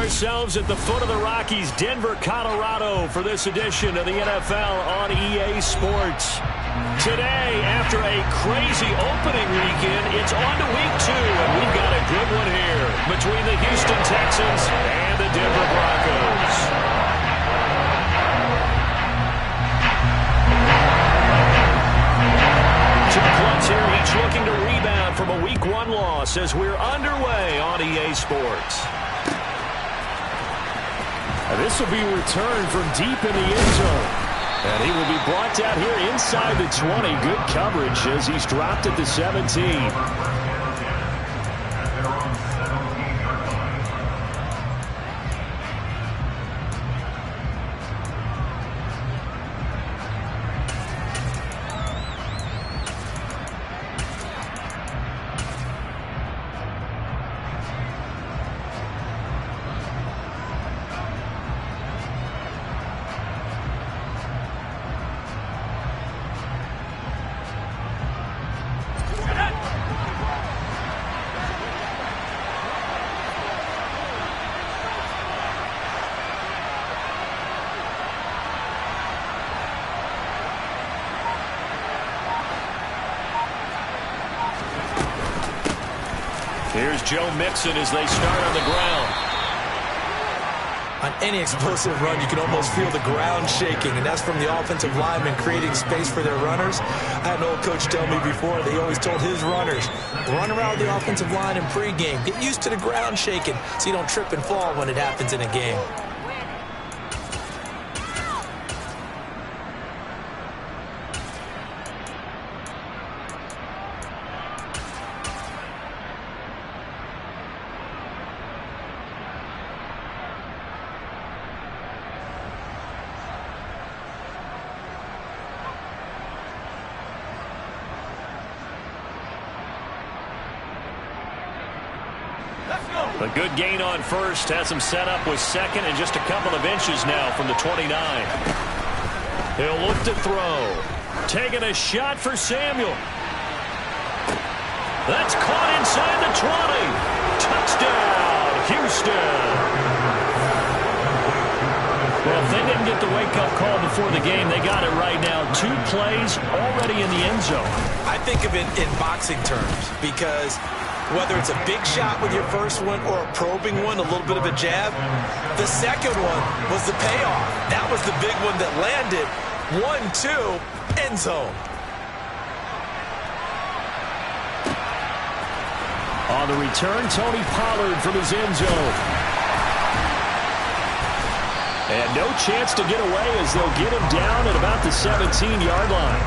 ourselves at the foot of the Rockies, Denver, Colorado, for this edition of the NFL on EA Sports. Today, after a crazy opening weekend, it's on to week 2, and we've got a good one here between the Houston Texans and the Denver Broncos. Two clubs here, each looking to rebound from a Week 1 loss as we're underway on EA Sports. This will be a return from deep in the end zone. And he will be brought down here inside the 20. Good coverage as he's dropped at the 17. Here's Joe Mixon as they start on the ground. On any explosive run, you can almost feel the ground shaking, and that's from the offensive linemen creating space for their runners. I had an old coach tell me before, they always told his runners, run around the offensive line in pregame. Get used to the ground shaking so you don't trip and fall when it happens in a game. A good gain on first, has him set up with second and just a couple of inches now from the 29. He'll look to throw. Taking a shot for Samuel. That's caught inside the 20. Touchdown, Houston. Well, if they didn't get the wake-up call before the game, they got it right now. 2 plays already in the end zone. I think of it in boxing terms because whether it's a big shot with your first one or a probing one, a little bit of a jab, the second one was the payoff. That was the big one that landed. 1-2, end zone. On the return, Tony Pollard from his end zone. And no chance to get away as they'll get him down at about the 17-yard line.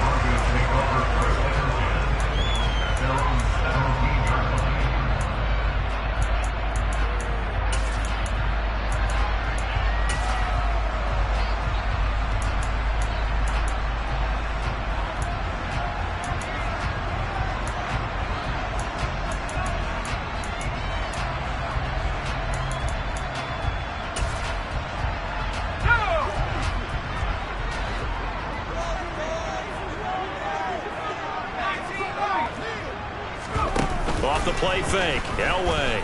Off the play fake, Elway.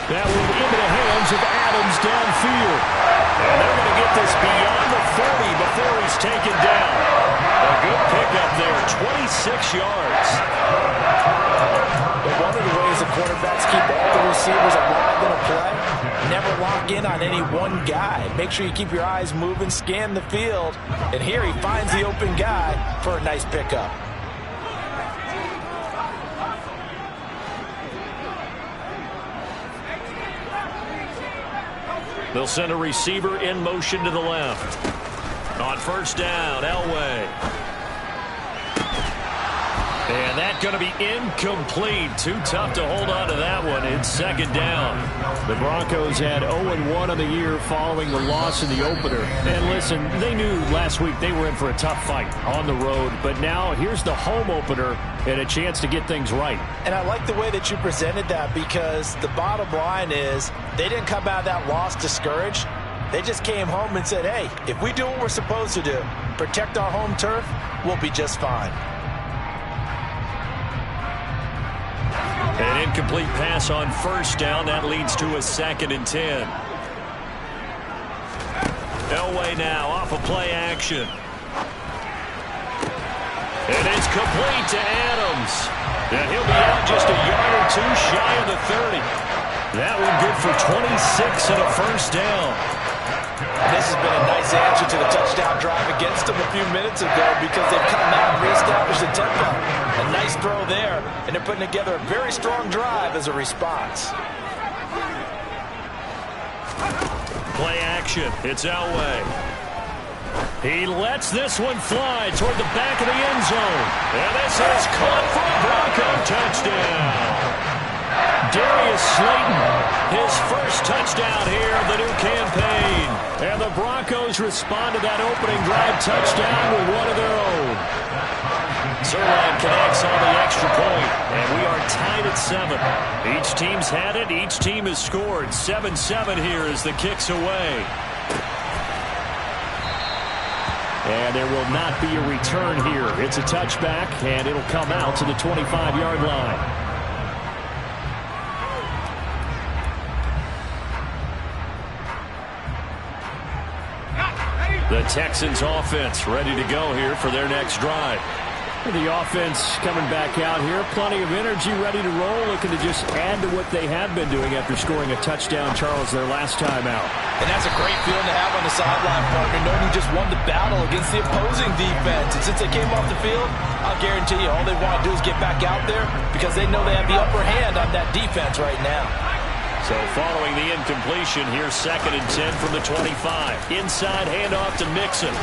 That one into the hands of Adams downfield. And they're going to get this beyond the 40 before he's taken down. A good pickup there, 26 yards. But one of the ways the quarterbacks keep all the receivers alive in a play, never lock in on any one guy. Make sure you keep your eyes moving, scan the field. And here he finds the open guy for a nice pickup. They'll send a receiver in motion to the left. On first down, Elway. And that's going to be incomplete. Too tough to hold on to that one. It's second down. The Broncos had 0-1 on the year following the loss in the opener. And listen, they knew last week they were in for a tough fight on the road. But now here's the home opener and a chance to get things right. And I like the way that you presented that because the bottom line is they didn't come out of that loss discouraged. They just came home and said, hey, if we do what we're supposed to do, protect our home turf, we'll be just fine. An incomplete pass on first down. That leads to a 2nd and 10. Elway now off of play action. And it's complete to Adams. And he'll be out just a yard or two shy of the 30. That one good for 26 and a first down. This has been a nice answer to the touchdown drive against them a few minutes ago because they've come out and reestablished the tempo. A nice throw there, and they're putting together a very strong drive as a response. Play action. It's Elway. He lets this one fly toward the back of the end zone. And this is caught for a Bronco touchdown. Darius Slayton, his first touchdown here of the new campaign. And the Broncos respond to that opening drive touchdown with one of their own. Zerline connects on the extra point, and we are tied at 7. Each team's had it. Each team has scored. 7-7 here as the kick's away. And there will not be a return here. It's a touchback, and it'll come out to the 25-yard line. The Texans offense ready to go here for their next drive. The offense coming back out here. Plenty of energy, ready to roll, looking to just add to what they have been doing after scoring a touchdown, Charles, their last time out. And that's a great feeling to have on the sideline, partner, knowing you just won the battle against the opposing defense. And since they came off the field, I'll guarantee you all they want to do is get back out there because they know they have the upper hand on that defense right now. So following the incompletion, here's 2nd and 10 from the 25. Inside handoff to Mixon.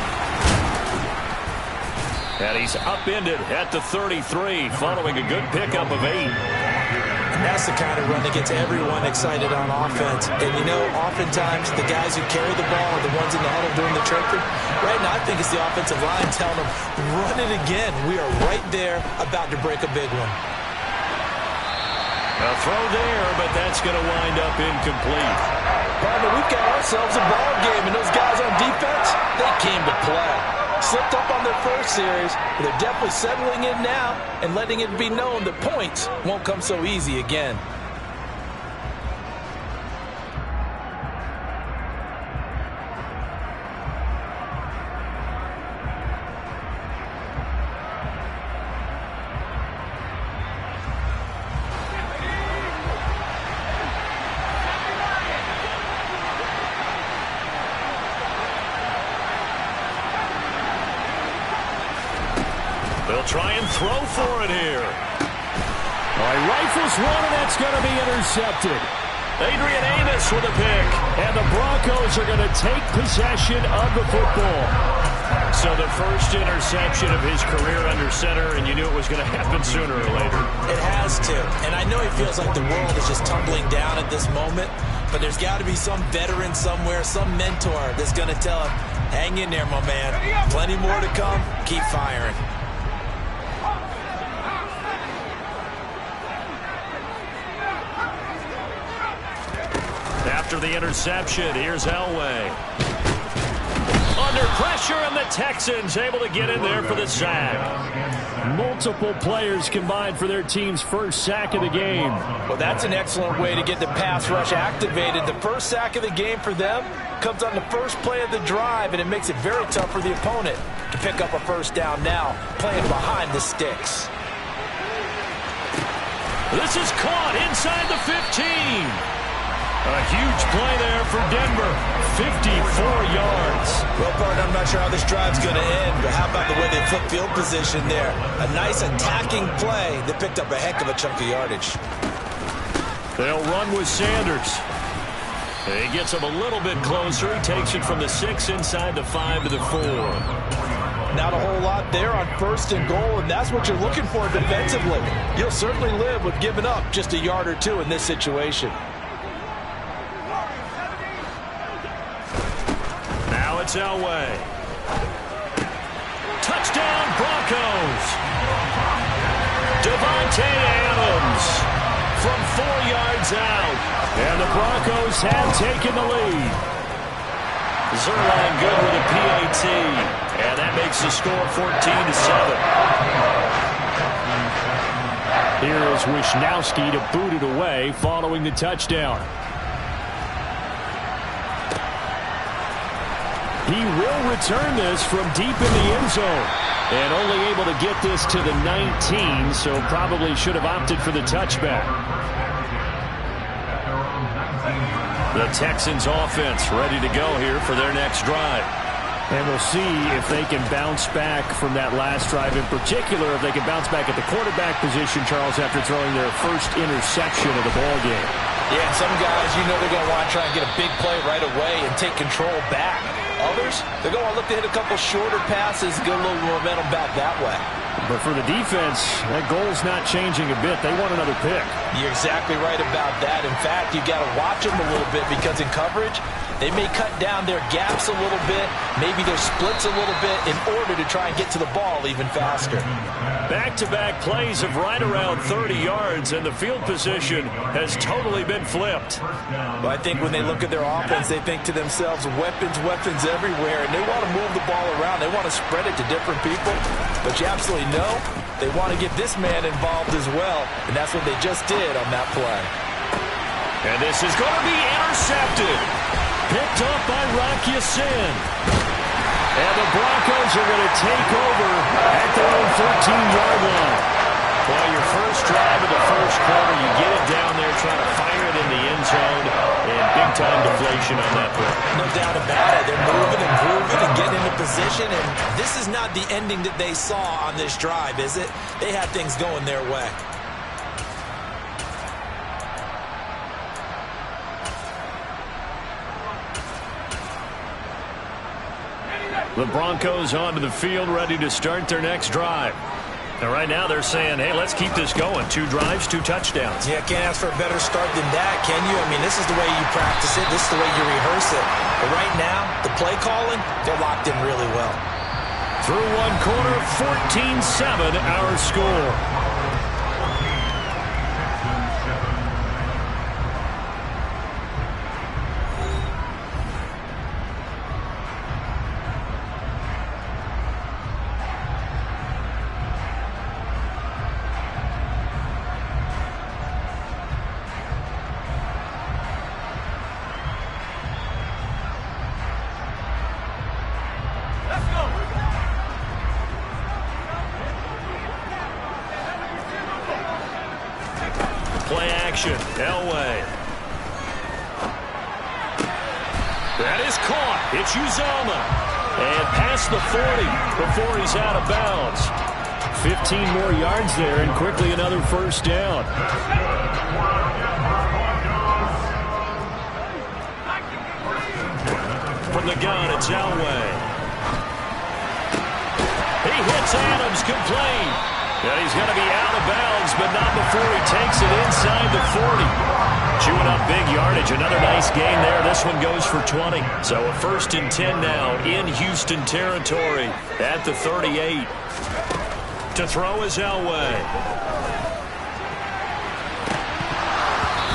And he's upended at the 33 following a good pickup of 8. And that's the kind of run that gets everyone excited on offense. And, you know, oftentimes the guys who carry the ball are the ones in the huddle doing the chirping. Right now, I think it's the offensive line telling them, run it again. We are right there about to break a big one. A throw there, but that's going to wind up incomplete. Partner, we've got ourselves a ball game, and those guys on defense, they came to play. Slipped up on their first series, but they're definitely settling in now and letting it be known that points won't come so easy again. They'll try and throw for it here. All right, rifles one, and that's going to be intercepted. Adrian Amos with a pick. And the Broncos are going to take possession of the football. So the first interception of his career under center, and you knew it was going to happen sooner or later. It has to. And I know he feels like the world is just tumbling down at this moment, but there's got to be some veteran somewhere, some mentor that's going to tell him, hang in there, my man. Plenty more to come. Keep firing. After the interception, here's Elway. Under pressure, and the Texans able to get in there for the sack. Multiple players combined for their team's first sack of the game. Well, that's an excellent way to get the pass rush activated. The first sack of the game for them comes on the first play of the drive, and it makes it very tough for the opponent to pick up a first down now, playing behind the sticks. This is caught inside the 15. A huge play there for Denver. 54 yards. Well, partner, I'm not sure how this drive's going to end, but how about the way they flip field position there? A nice attacking play that picked up a heck of a chunk of yardage. They'll run with Sanders. He gets him a little bit closer. He takes it from the 6 inside the 5 to the 4. Not a whole lot there on 1st and goal, and that's what you're looking for defensively. You'll certainly live with giving up just a yard or two in this situation. Now it's Elway. Touchdown, Broncos. Davante Adams from 4 yards out. And the Broncos have taken the lead. Zerline good with a PAT. And that makes the score 14-7. Here is Wisnowski to boot it away following the touchdown. He will return this from deep in the end zone. And only able to get this to the 19, so probably should have opted for the touchback. The Texans offense ready to go here for their next drive. And we'll see if they can bounce back from that last drive. In particular, if they can bounce back at the quarterback position, Charles, after throwing their first interception of the ball game. Yeah, some guys, you know they're going to want to try and get a big play right away and take control back. Others, they're going to look to hit a couple shorter passes, get a little momentum back that way. But for the defense, that goal's not changing a bit. They want another pick. You're exactly right about that. In fact, you got to watch them a little bit because in coverage, they may cut down their gaps a little bit, maybe their splits a little bit in order to try and get to the ball even faster. Back-to-back plays of right around 30 yards, and the field position has totally been flipped. Well, I think when they look at their offense, they think to themselves, weapons everywhere, and they want to move the ball around. They want to spread it to different people, but you absolutely know they want to get this man involved as well, and that's what they just did on that play. And this is going to be intercepted. Picked up by Rock Ya-Sin. And the Broncos are going to take over at their own 13-yard line. Well, your first drive of the first quarter, you get it down there trying to fire it in the end zone, and big-time deflation on that play. No doubt about it. They're moving and grooving and getting into position, and this is not the ending that they saw on this drive, is it? They had things going their way. The Broncos onto the field, ready to start their next drive. And right now they're saying, hey, let's keep this going. 2 drives, 2 touchdowns. Yeah, can't ask for a better start than that, can you? I mean, this is the way you practice it. This is the way you rehearse it. But right now, the play calling, they're locked in really well. Through one quarter, 14-7 our score. Play action. Elway. That is caught. It's Uzomah. And past the 40 before he's out of bounds. 15 more yards there, and quickly another first down. From the gun, it's Elway. He hits Adams, complete. And he's going to be out of bounds, but not before he takes it inside the 40. Chewing up big yardage. Another nice gain there. This one goes for 20. So a 1st and 10 now in Houston territory at the 38. To throw is Elway.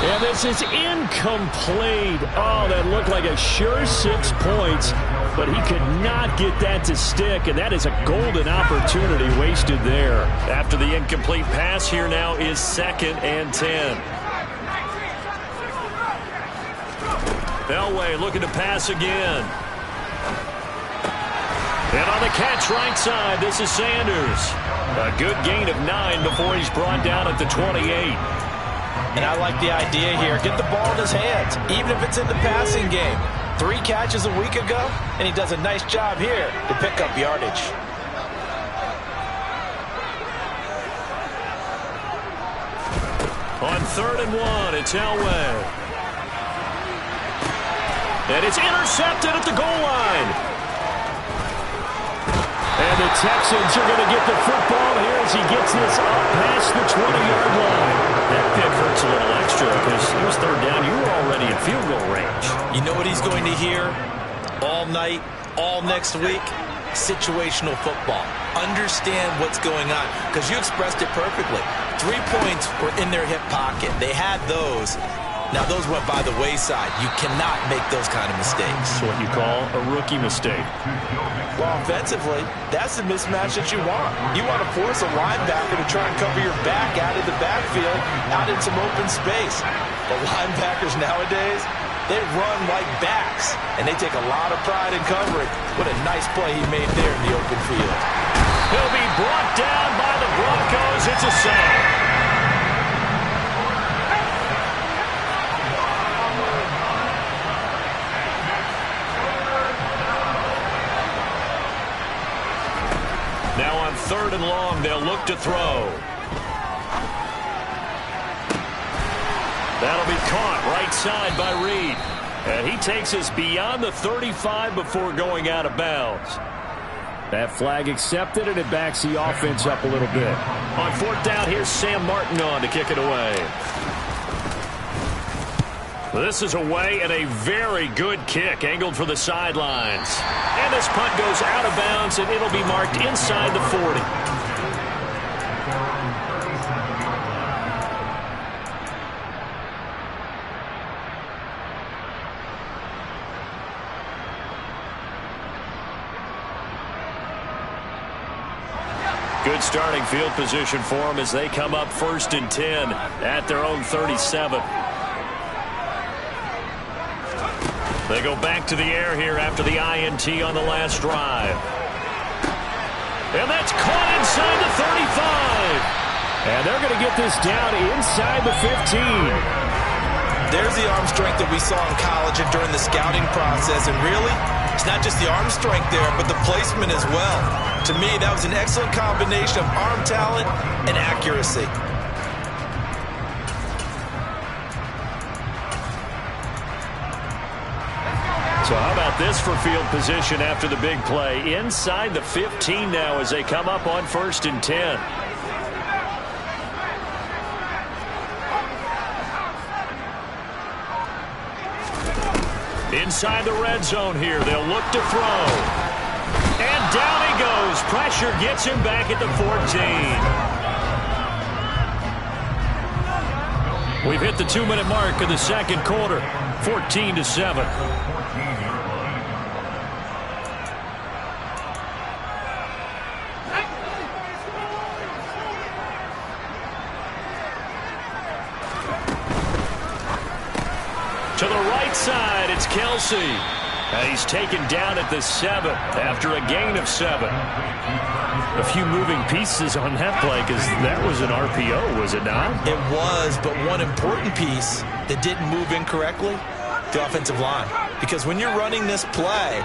And this is incomplete. Oh, that looked like a sure 6 points, but he could not get that to stick, and that is a golden opportunity wasted there. After the incomplete pass, here now is 2nd and 10. Elway looking to pass again. And on the catch right side, this is Sanders. A good gain of 9 before he's brought down at the 28. And I like the idea here. Get the ball in his hands, even if it's in the passing game. 3 catches a week ago, and he does a nice job here to pick up yardage. On 3rd and 1, it's Elway. And it's intercepted at the goal line. And the Texans are going to get the football here as he gets this up past the 20-yard line. That pick hurts a little extra because it was 3rd down. You were already in field goal range. You know what he's going to hear all night, all next week? Situational football. Understand what's going on, because you expressed it perfectly. 3 points were in their hip pocket. They had those. Now, those went by the wayside. You cannot make those kind of mistakes. That's what you call a rookie mistake. Well, offensively, that's the mismatch that you want. You want to force a linebacker to try and cover your back out of the backfield, out in some open space. But linebackers nowadays, they run like backs, and they take a lot of pride in covering. What a nice play he made there in the open field. He'll be brought down by the Broncos. It's a sack. Now on 3rd and long, they'll look to throw. That'll be caught right side by Reed. And he takes us beyond the 35 before going out of bounds. That flag accepted, and it backs the offense up a little bit. On 4th down, here's Sam Martin on to kick it away. This is away, and a very good kick, angled for the sidelines. And this punt goes out of bounds, and it'll be marked inside the 40. Good starting field position for them as they come up 1st and 10 at their own 37. They go back to the air here after the INT on the last drive. And that's caught inside the 35. And they're going to get this down inside the 15. There's the arm strength that we saw in college and during the scouting process. And really, it's not just the arm strength there, but the placement as well. To me, that was an excellent combination of arm talent and accuracy. So how about this for field position after the big play? Inside the 15 now as they come up on 1st and 10. Inside the red zone here. They'll look to throw. And down he goes. Pressure gets him back at the 14. We've hit the 2-minute mark of the 2nd quarter. 14-7. To the right side, it's Kelsey. And he's taken down at the 7 after a gain of 7. A few moving pieces on that play because that was an RPO, was it not? It was, but one important piece that didn't move incorrectly, the offensive line. Because when you're running this play,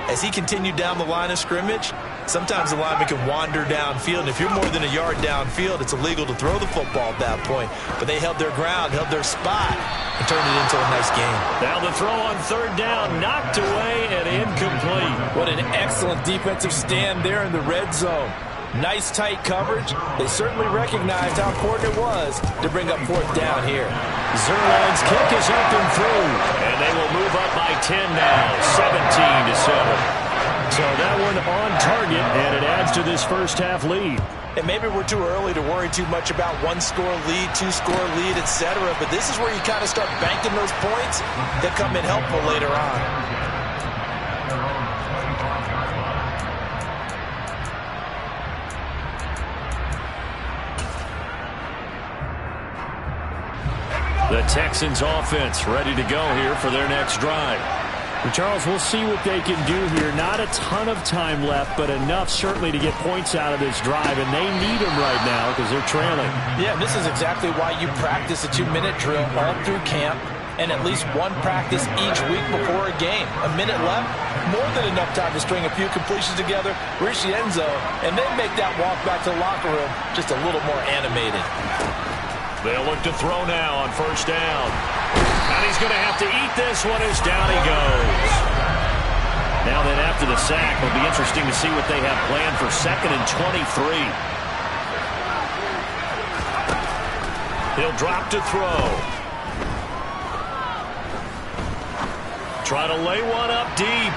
as he continued down the line of scrimmage, sometimes the lineman can wander downfield. And if you're more than a yard downfield, it's illegal to throw the football at that point. But they held their ground, held their spot, and turned it into a nice game. Now the throw on 3rd down, knocked away and incomplete. What an excellent defensive stand there in the red zone. Nice tight coverage. They certainly recognized how important it was to bring up 4th down here. Zerline's kick is up and through. And they will move up by 10 now, 17-7. So that one on target, and it adds to this first half lead. And maybe we're too early to worry too much about 1-score lead, 2-score lead, etc. But this is where you kind of start banking those points that come in helpful later on. The Texans offense ready to go here for their next drive. Well, Charles, we'll see what they can do here. Not a ton of time left, but enough certainly to get points out of this drive, and they need them right now because they're trailing. Yeah, this is exactly why you practice a 2-minute drill all through camp and at least one practice each week before a game. A minute left, more than enough time to string a few completions together, reach the end zone, and then make that walk back to the locker room just a little more animated. They'll look to throw now on 1st down. And he's going to have to eat this one as down he goes. Now then, after the sack, it'll be interesting to see what they have planned for 2nd and 23. He'll drop to throw. Try to lay one up deep.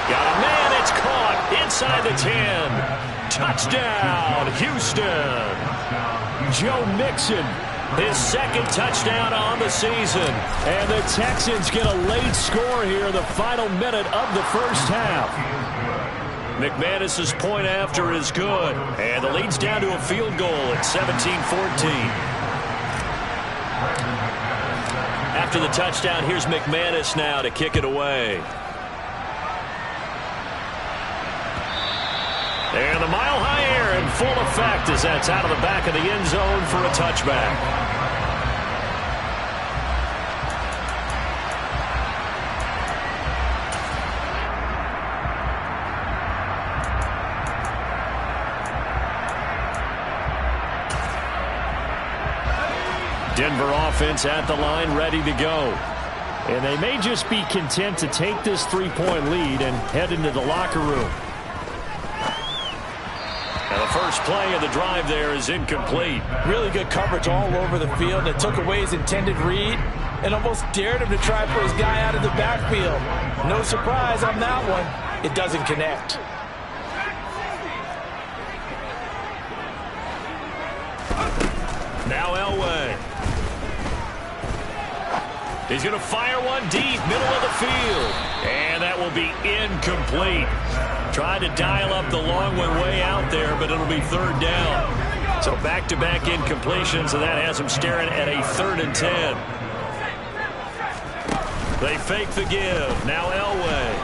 Got a man, it's caught inside the 10. Touchdown, Houston. Joe Mixon His second touchdown on the season. And the Texans get a late score here in the final minute of the first half. McManus's point after is good. And the lead's down to a field goal at 17-14. After the touchdown, here's McManus now to kick it away. And the mile-high air in full effect as that's out of the back of the end zone for a touchback. Denver offense at the line, ready to go. And they may just be content to take this 3-point lead and head into the locker room. And the first play of the drive there is incomplete. Really good coverage all over the field. It took away his intended read and almost dared him to try for his guy out of the backfield. No surprise on that one. It doesn't connect. Now Elway. He's going to fire one deep, middle of the field. And that will be incomplete. Tried to dial up the long one way out there, but it'll be third down. So back-to-back incompletions, and that has him staring at a 3rd and 10. They fake the give. Now Elway.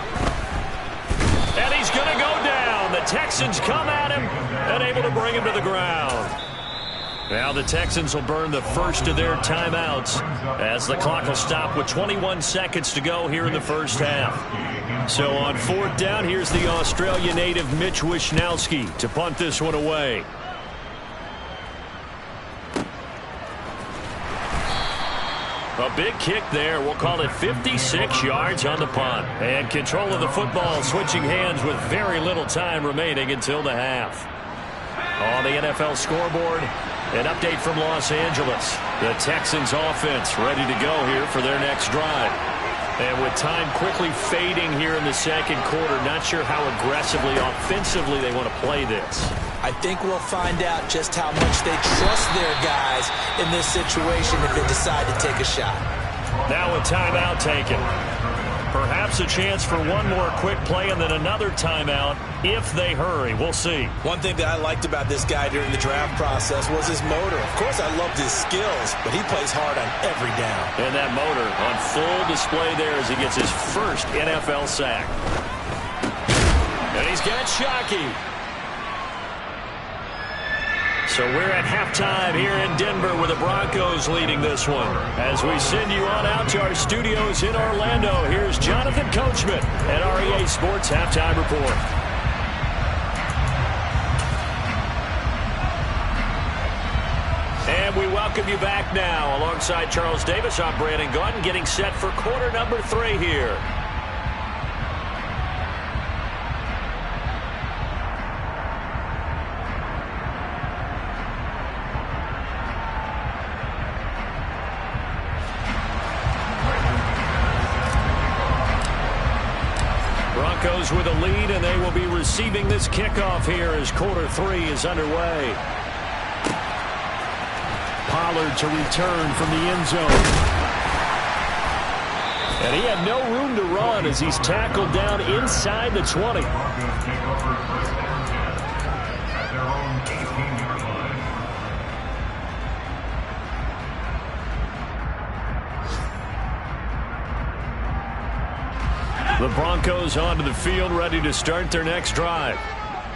And he's going to go down. The Texans come at him and able to bring him to the ground. Now the Texans will burn the first of their timeouts as the clock will stop with 21 seconds to go here in the first half. So on 4th down, here's the Australia native Mitch Wishnowsky to punt this one away. A big kick there. We'll call it 56 yards on the punt. And control of the football switching hands with very little time remaining until the half. On the NFL scoreboard, an update from Los Angeles. The Texans offense ready to go here for their next drive. And with time quickly fading here in the second quarter, not sure how aggressively, offensively they want to play this. I think we'll find out just how much they trust their guys in this situation if they decide to take a shot. Now a timeout taken. Perhaps a chance for one more quick play and then another timeout if they hurry. We'll see. One thing that I liked about this guy during the draft process was his motor. Of course, I loved his skills, but he plays hard on every down. And that motor on full display there as he gets his first NFL sack. And he's got Shockey. So we're at halftime here in Denver with the Broncos leading this one. As we send you on out to our studios in Orlando, here's Jonathan Coachman at REA Sports Halftime Report. And we welcome you back now. Alongside Charles Davis, I'm Brandon Gaudin, getting set for quarter number 3 here. Broncos with a lead, and they will be receiving this kickoff here as quarter 3 is underway. Pollard to return from the end zone. And he had no room to run as he's tackled down inside the 20. The Broncos onto the field, ready to start their next drive.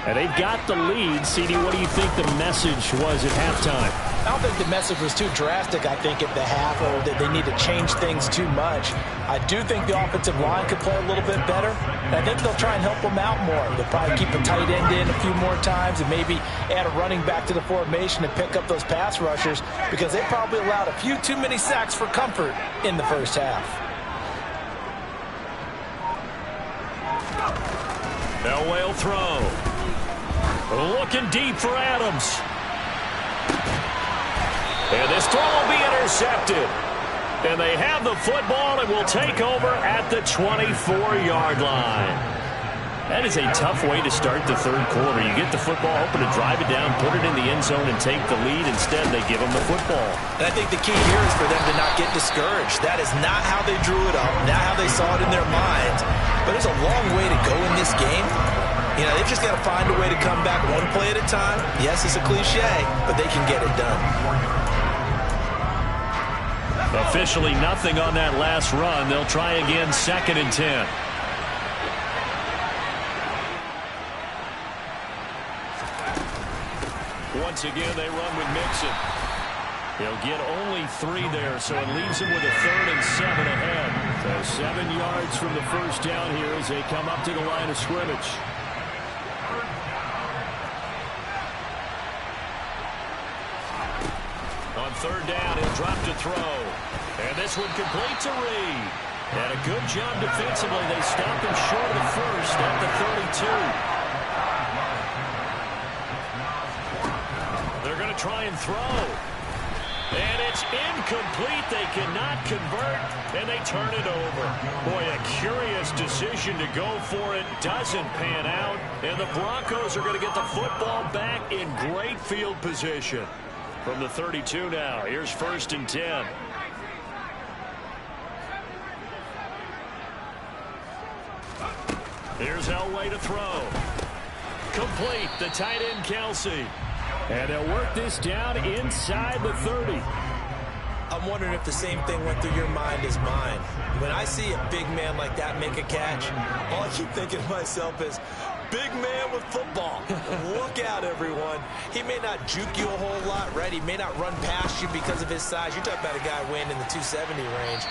And they've got the lead. CD, what do you think the message was at halftime? I don't think the message was too drastic, I think, at the half, or that they need to change things too much. I do think the offensive line could play a little bit better, and I think they'll try and help them out more. They'll probably keep a tight end in a few more times and maybe add a running back to the formation and pick up those pass rushers because they probably allowed a few too many sacks for comfort in the first half. Elway will throw. Looking deep for Adams. And this throw will be intercepted. And they have the football and will take over at the 24-yard line. That is a tough way to start the third quarter. You get the football, hoping to drive it down, put it in the end zone, and take the lead. Instead, they give them the football. And I think the key here is for them to not get discouraged. That is not how they drew it up, not how they saw it in their minds. But there's a long way to go in this game. You know, they've just got to find a way to come back one play at a time. Yes, it's a cliche, but they can get it done. Officially nothing on that last run. They'll try again, 2nd and 10. Once again, they run with Mixon. He'll get only 3 there, so it leaves him with a 3rd and 7 ahead. So 7 yards from the first down here as they come up to the line of scrimmage. On 3rd down, he'll drop to throw. And this one complete to Reed. And a good job defensively. They stopped him short of the first at the 32. They're going to try and throw. And it's incomplete. They cannot convert, and they turn it over. Boy, a curious decision to go for it. Doesn't pan out, and the Broncos are going to get the football back in great field position. From the 32 now, here's 1st and 10. Here's Elway to throw. Complete, the tight end Kelsey. And they'll work this down inside the 30. I'm wondering if the same thing went through your mind as mine. When I see a big man like that make a catch, all I keep thinking to myself is, big man with football. Look out, everyone. He may not juke you a whole lot, right? He may not run past you because of his size. You're talking about a guy weighing in the 270 range.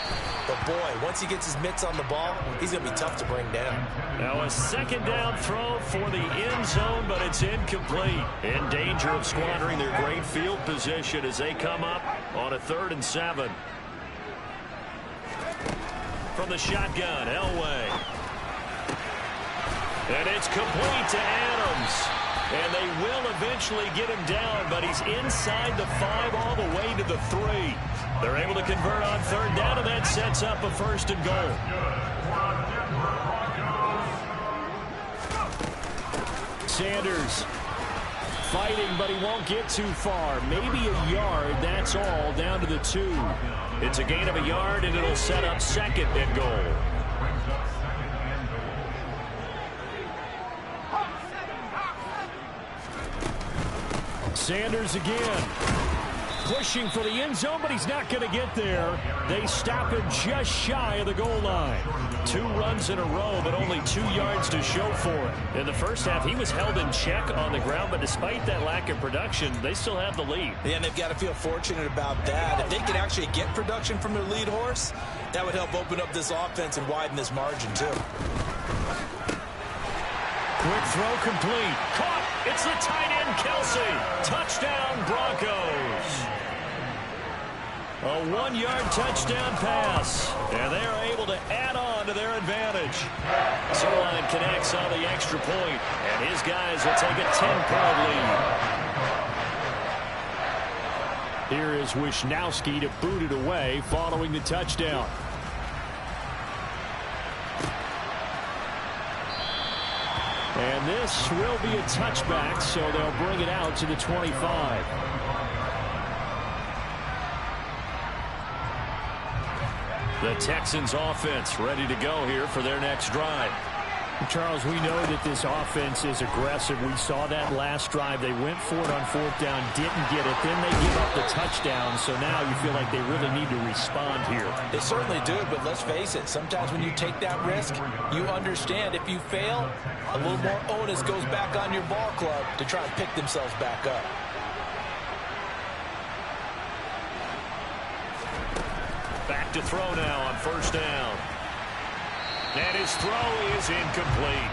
But, boy, once he gets his mitts on the ball, he's going to be tough to bring down. Now a 2nd down throw for the end zone, but it's incomplete. In danger of squandering their great field position as they come up on a 3rd and 7. From the shotgun, Elway. And it's complete to Adams. And they will eventually get him down, but he's inside the 5 all the way to the 3. They're able to convert on 3rd down, and that sets up a 1st and goal. Sanders fighting, but he won't get too far. Maybe a yard, that's all, down to the 2. It's a gain of a yard, and it'll set up 2nd and goal. Sanders again. Pushing for the end zone, but he's not going to get there. They stop him just shy of the goal line. 2 runs in a row, but only 2 yards to show for it. In the first half, he was held in check on the ground, but despite that lack of production, they still have the lead. Yeah, and they've got to feel fortunate about that. If they can actually get production from their lead horse, that would help open up this offense and widen this margin, too. Quick throw complete. Caught. It's the tight end, Kelsey. Touchdown, Broncos. A 1-yard touchdown pass. And they are able to add on to their advantage. Zerline connects on the extra point, and his guys will take a 10-point lead. Here is Wisnowski to boot it away following the touchdown. And this will be a touchback, so they'll bring it out to the 25. The Texans offense ready to go here for their next drive. Charles, we know that this offense is aggressive. We saw that last drive. They went for it on 4th down, didn't get it. Then they give up the touchdown, so now you feel like they really need to respond here. They certainly do, but let's face it. Sometimes when you take that risk, you understand if you fail, a little more onus goes back on your ball club to try and pick themselves back up. Back to throw now on 1st down. And his throw is incomplete.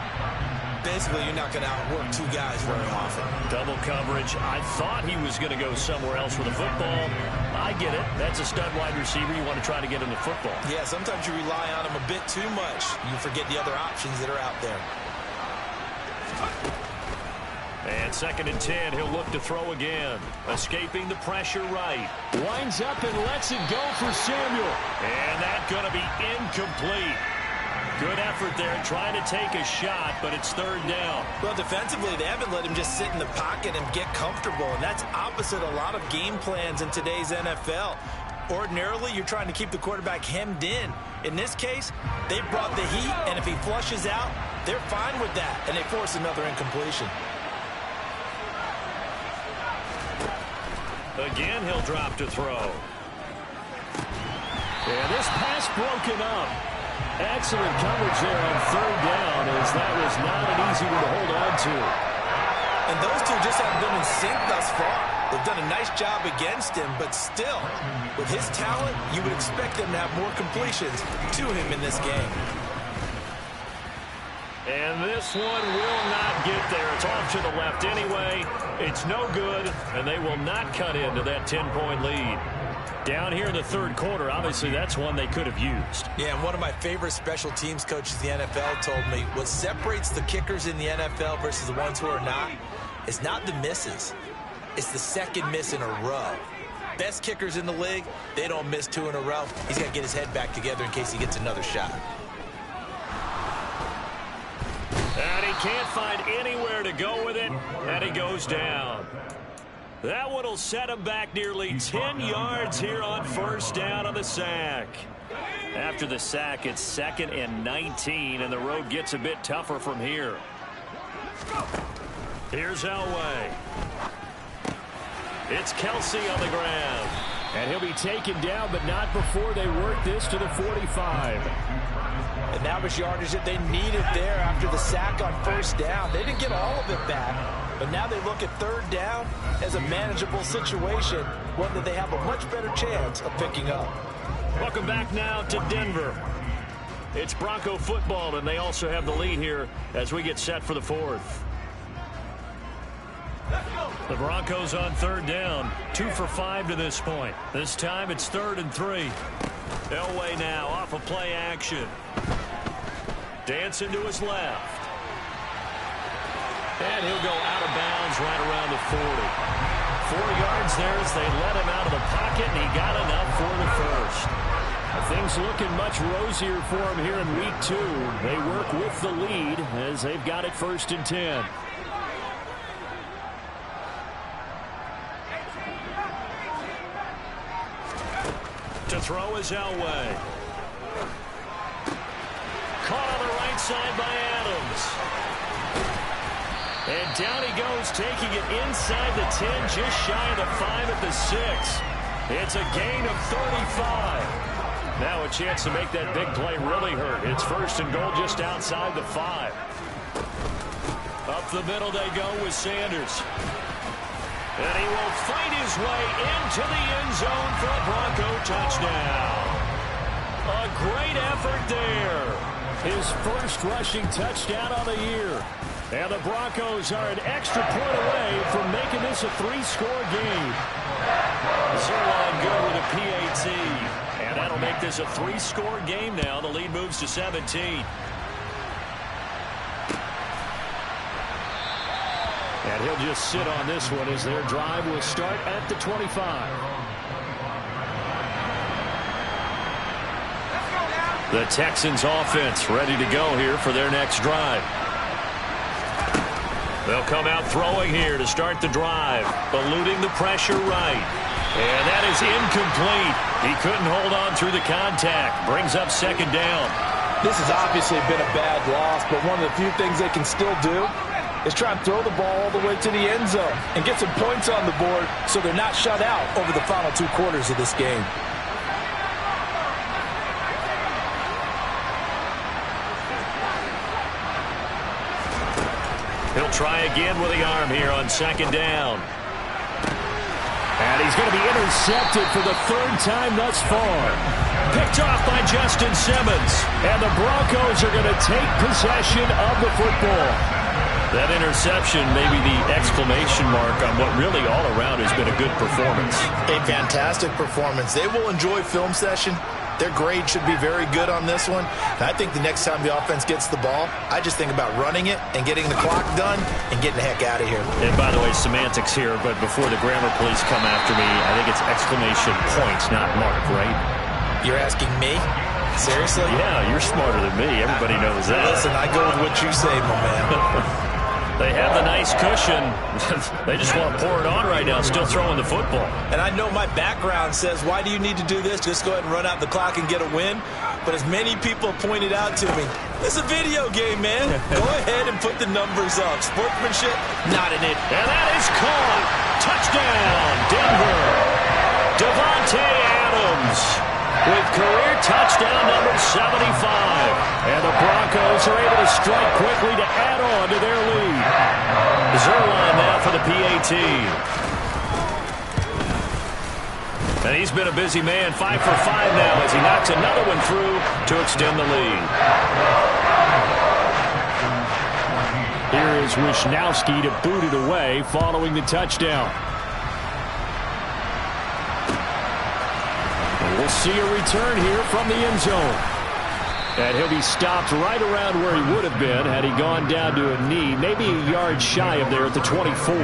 Basically, you're not going to outwork 2 guys very often. Double coverage. I thought he was going to go somewhere else with the football. I get it. That's a stud wide receiver. You want to try to get him the football. Yeah, sometimes you rely on him a bit too much. You forget the other options that are out there. And 2nd and 10, he'll look to throw again. Escaping the pressure right. Winds up and lets it go for Samuel. And that's going to be incomplete. Good effort there trying to take a shot, but it's third down. Well, defensively, they haven't let him just sit in the pocket and get comfortable, and that's opposite a lot of game plans in today's NFL. Ordinarily, you're trying to keep the quarterback hemmed in. In this case, they brought the heat, and if he flushes out, they're fine with that, and they force another incompletion. Again, he'll drop to throw. And this pass broken up. Excellent coverage there on third down, as that was not an easy one to hold on to. And those two just haven't been in sync thus far. They've done a nice job against him, but still, with his talent, you would expect them to have more completions to him in this game. And this one will not get there. It's off to the left anyway. It's no good, and they will not cut into that 10-point lead. Down here in the third quarter, obviously that's one they could have used. Yeah, and one of my favorite special teams coaches in the NFL told me what separates the kickers in the NFL versus the ones who are not is not the misses. It's the second miss in a row. Best kickers in the league, they don't miss two in a row. He's got to get his head back together in case he gets another shot. And he can't find anywhere to go with it, and he goes down. That one will set him back nearly 10 yards here on first down on the sack. After the sack, it's 2nd and 19, and the road gets a bit tougher from here. Here's Elway. It's Kelsey on the ground. And he'll be taken down, but not before they work this to the 45. And that was yardage that they needed there after the sack on first down. They didn't get all of it back, but now they look at third down as a manageable situation, one that they have a much better chance of picking up. Welcome back now to Denver. It's Bronco football, and they also have the lead here as we get set for the fourth. The Broncos on third down, 2 for 5 to this point. This time it's 3rd and 3. Elway now off of play action. Dancing to his left. And he'll go out of bounds right around the 40. 4 yards there as they let him out of the pocket, and he got enough for the first. Things looking much rosier for him here in week 2. They work with the lead as they've got it 1st and 10. To throw is Elway. Caught on the right side by Adams. And down he goes, taking it inside the 10, just shy of the 5 at the 6. It's a gain of 35. Now a chance to make that big play really hurt. It's 1st and goal just outside the 5. Up the middle they go with Sanders. And he will fight his way into the end zone for a Bronco touchdown. A great effort there. His first rushing touchdown of the year. And the Broncos are an extra point away from making this a 3-score game. Zerline good with a PAT. And that'll make this a 3-score game now. The lead moves to 17. And he'll just sit on this one as their drive will start at the 25. The Texans offense ready to go here for their next drive. They'll come out throwing here to start the drive, eluding the pressure right. And that is incomplete. He couldn't hold on through the contact. Brings up 2nd down. This has obviously been a bad loss, but one of the few things they can still do is try and throw the ball all the way to the end zone and get some points on the board so they're not shut out over the final 2 quarters of this game. He'll try again with the arm here on 2nd down. And he's going to be intercepted for the 3rd time thus far. Picked off by Justin Simmons. And the Broncos are going to take possession of the football. That interception may be the exclamation mark on what really all around has been a good performance. A fantastic performance. They will enjoy film session. Their grade should be very good on this one. And I think the next time the offense gets the ball, I just think about running it and getting the clock done and getting the heck out of here. And by the way, semantics here, but before the grammar police come after me, I think it's exclamation points, not mark, right? You're asking me? Seriously? Yeah, you're smarter than me. Everybody knows that. Listen, I go with what you say, my man. They have the nice cushion. They just want to pour it on right now, still throwing the football. And I know my background says, why do you need to do this? Just go ahead and run out the clock and get a win. But as many people pointed out to me, it's a video game, man. Go ahead and put the numbers up. Sportsmanship, not in it. And that is caught. Touchdown, Denver. Davante Adams with career touchdown number 75. And the Broncos are able to strike quickly to add on to their lead. Zuerlein now for the PAT. And he's been a busy man, 5 for 5 now as he knocks another one through to extend the lead. Here is Wisnowski to boot it away following the touchdown. And we'll see a return here from the end zone. And he'll be stopped right around where he would have been had he gone down to a knee, maybe a yard shy of there at the 24.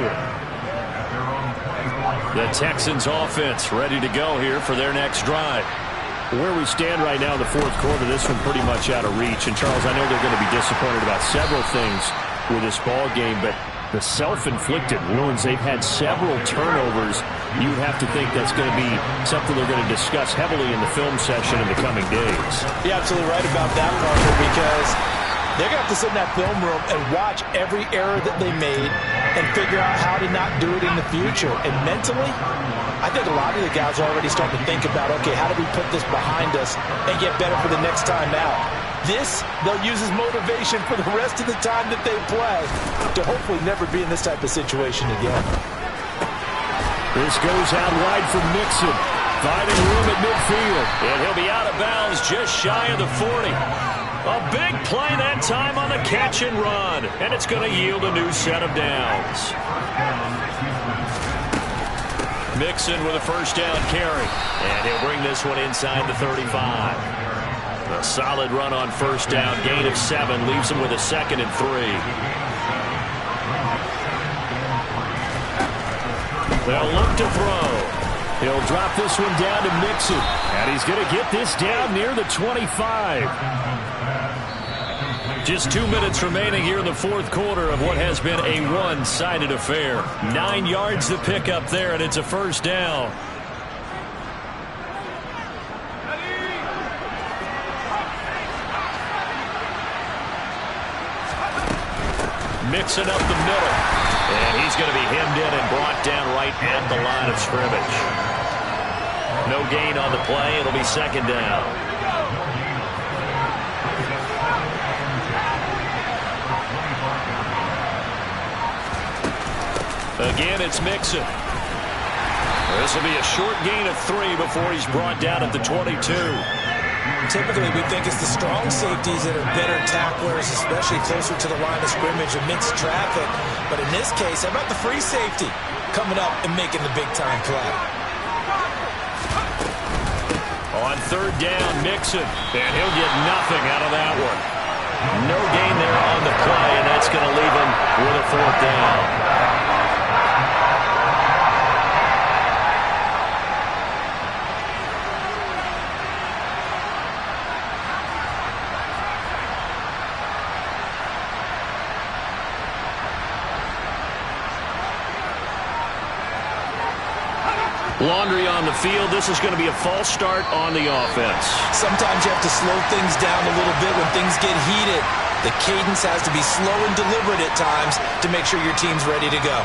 The Texans offense ready to go here for their next drive. Where we stand right now in the fourth quarter, this one pretty much out of reach. And, Charles, I know they're going to be disappointed about several things with this ball game, but the self-inflicted wounds, they've had several turnovers. You would have to think that's going to be something they're going to discuss heavily in the film session in the coming days. You're absolutely right about that, Parker, because they're going to have to sit in that film room and watch every error that they made and figure out how to not do it in the future. And mentally, I think a lot of the guys are already starting to think about, okay, how do we put this behind us and get better for the next time out? This, they'll use as motivation for the rest of the time that they play to hopefully never be in this type of situation again. This goes out wide for Mixon, finding room at midfield. And he'll be out of bounds just shy of the 40. A big play that time on the catch and run. And it's going to yield a new set of downs. Mixon with a first down carry. And he'll bring this one inside the 35. A solid run on first down, gain of 7, leaves him with a 2nd and 3. They'll look to throw. He'll drop this one down to Mixon. And he's going to get this down near the 25. Just 2 minutes remaining here in the fourth quarter of what has been a one-sided affair. 9 yards to pick up there, and it's a first down. Mixing up the middle. And he's going to be hemmed in and brought down right at the line of scrimmage. No gain on the play. It'll be 2nd down. Again, it's Mixon. This will be a short gain of 3 before he's brought down at the 22. Typically, we think it's the strong safeties that are better tacklers, especially closer to the line of scrimmage amidst traffic. But in this case, how about the free safety coming up and making the big-time play? On 3rd down, Mixon. And he'll get nothing out of that one. No gain there on the play, and that's going to leave him with a 4th down. Laundry on the field. This is going to be a false start on the offense. Sometimes you have to slow things down a little bit when things get heated. The cadence has to be slow and deliberate at times to make sure your team's ready to go.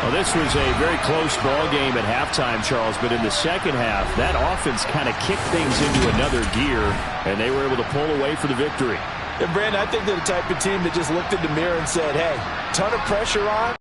Well, this was a very close ball game at halftime, Charles, but in the second half, that offense kind of kicked things into another gear, and they were able to pull away for the victory. And, Brandon, I think they're the type of team that just looked in the mirror and said, hey, ton of pressure on.